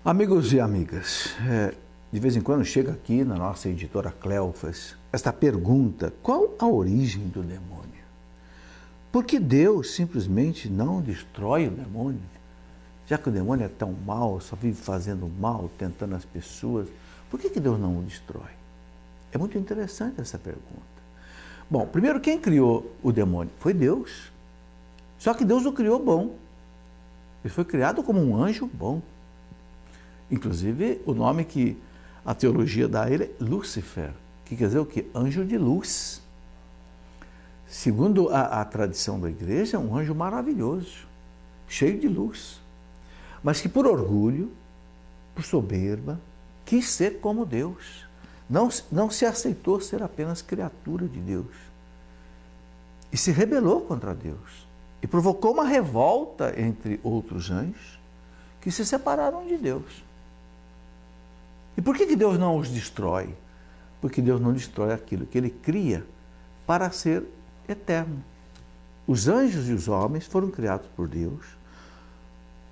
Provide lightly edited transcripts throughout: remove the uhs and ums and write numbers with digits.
Amigos e amigas, de vez em quando chega aqui na nossa editora Cleofas esta pergunta: qual a origem do demônio? Por que Deus simplesmente não destrói o demônio? Já que o demônio é tão mau, só vive fazendo mal, tentando as pessoas, por que Deus não o destrói? É muito interessante essa pergunta. Bom, primeiro, quem criou o demônio? Foi Deus. Só que Deus o criou bom. Ele foi criado como um anjo bom. Inclusive, o nome que a teologia dá a ele é Lúcifer, que quer dizer o quê? Anjo de luz. Segundo a tradição da igreja, um anjo maravilhoso, cheio de luz, mas que por orgulho, por soberba, quis ser como Deus. Não se aceitou ser apenas criatura de Deus. E se rebelou contra Deus. E provocou uma revolta entre outros anjos que se separaram de Deus. E por que Deus não os destrói? Porque Deus não destrói aquilo que Ele cria para ser eterno. Os anjos e os homens foram criados por Deus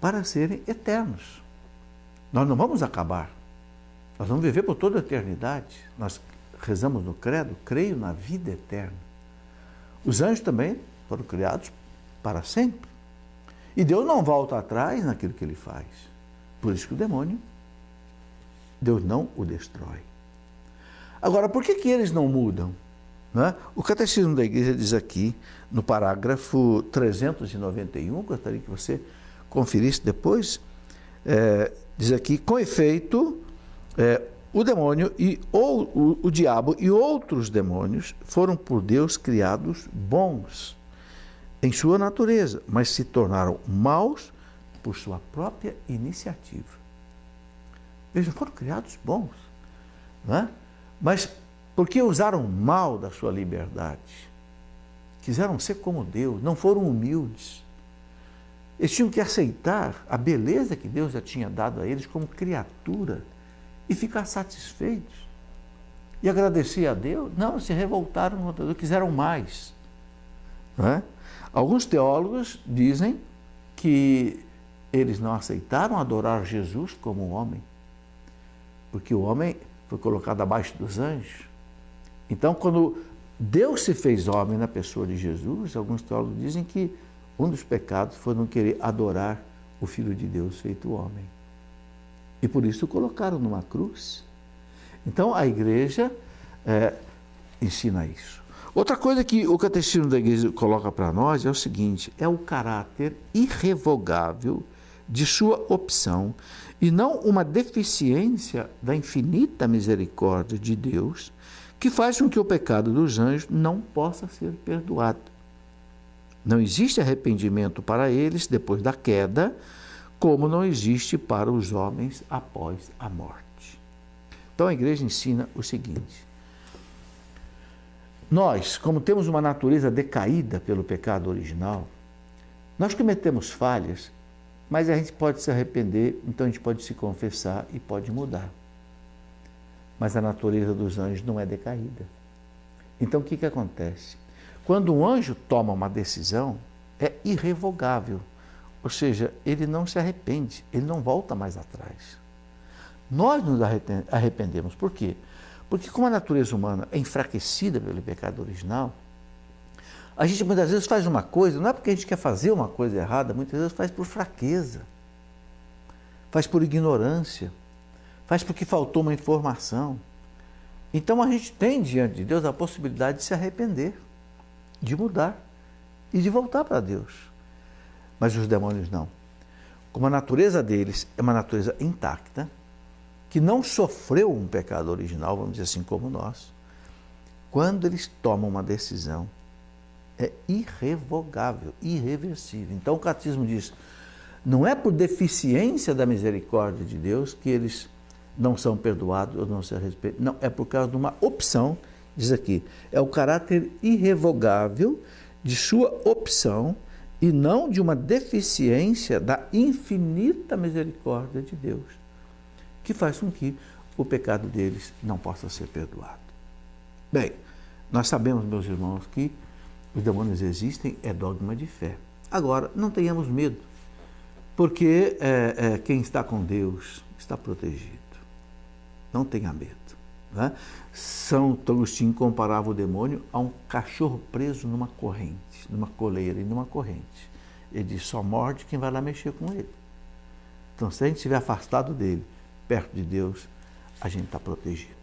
para serem eternos. Nós não vamos acabar. Nós vamos viver por toda a eternidade. Nós rezamos no credo, creio na vida eterna. Os anjos também foram criados para sempre. E Deus não volta atrás naquilo que Ele faz. Por isso que o demônio, Deus não o destrói. Agora, por que eles não mudam? Não é? O Catecismo da Igreja diz aqui, no parágrafo 391, gostaria que você conferisse depois, diz aqui: com efeito, o demônio ou o diabo e outros demônios foram por Deus criados bons em sua natureza, mas se tornaram maus por sua própria iniciativa. Eles foram criados bons, não é? Mas porque usaram mal da sua liberdade, quiseram ser como Deus, não foram humildes. Eles tinham que aceitar a beleza que Deus já tinha dado a eles como criatura e ficar satisfeitos. E agradecer a Deus? Não, se revoltaram contra Deus, quiseram mais. Não é? Alguns teólogos dizem que eles não aceitaram adorar Jesus como homem, porque o homem foi colocado abaixo dos anjos. Então, quando Deus se fez homem na pessoa de Jesus, alguns teólogos dizem que um dos pecados foi não querer adorar o Filho de Deus feito homem. E por isso o colocaram numa cruz. Então, a igreja ensina isso. Outra coisa que o Catecismo da Igreja coloca para nós é o seguinte: é o caráter irrevogável de sua opção e não uma deficiência da infinita misericórdia de Deus que faz com que o pecado dos anjos não possa ser perdoado. Não existe arrependimento para eles depois da queda, como não existe para os homens após a morte. Então a igreja ensina o seguinte: nós, como temos uma natureza decaída pelo pecado original, nós cometemos falhas, mas a gente pode se arrepender, então a gente pode se confessar e pode mudar. Mas a natureza dos anjos não é decaída. Então o que acontece? Quando um anjo toma uma decisão, é irrevogável. Ou seja, ele não se arrepende, ele não volta mais atrás. Nós nos arrependemos. Por quê? Porque como a natureza humana é enfraquecida pelo pecado original, a gente muitas vezes faz uma coisa, não é porque a gente quer fazer uma coisa errada, muitas vezes faz por fraqueza, faz por ignorância, faz porque faltou uma informação. Então a gente tem diante de Deus a possibilidade de se arrepender, de mudar e de voltar para Deus. Mas os demônios não. Como a natureza deles é uma natureza intacta, que não sofreu um pecado original, vamos dizer assim, como nós, quando eles tomam uma decisão, é irrevogável, irreversível. Então o catecismo diz: não é por deficiência da misericórdia de Deus que eles não são perdoados ou não se respeitam. Não, é por causa de uma opção, diz aqui, é o caráter irrevogável de sua opção e não de uma deficiência da infinita misericórdia de Deus, que faz com que o pecado deles não possa ser perdoado. Bem, nós sabemos, meus irmãos, que os demônios existem, é dogma de fé. Agora, não tenhamos medo. Porque quem está com Deus está protegido. Não tenha medo. Né? São Agostinho comparava o demônio a um cachorro preso numa corrente, numa coleira e numa corrente. Ele diz, só morde quem vai lá mexer com ele. Então, se a gente estiver afastado dele, perto de Deus, a gente está protegido.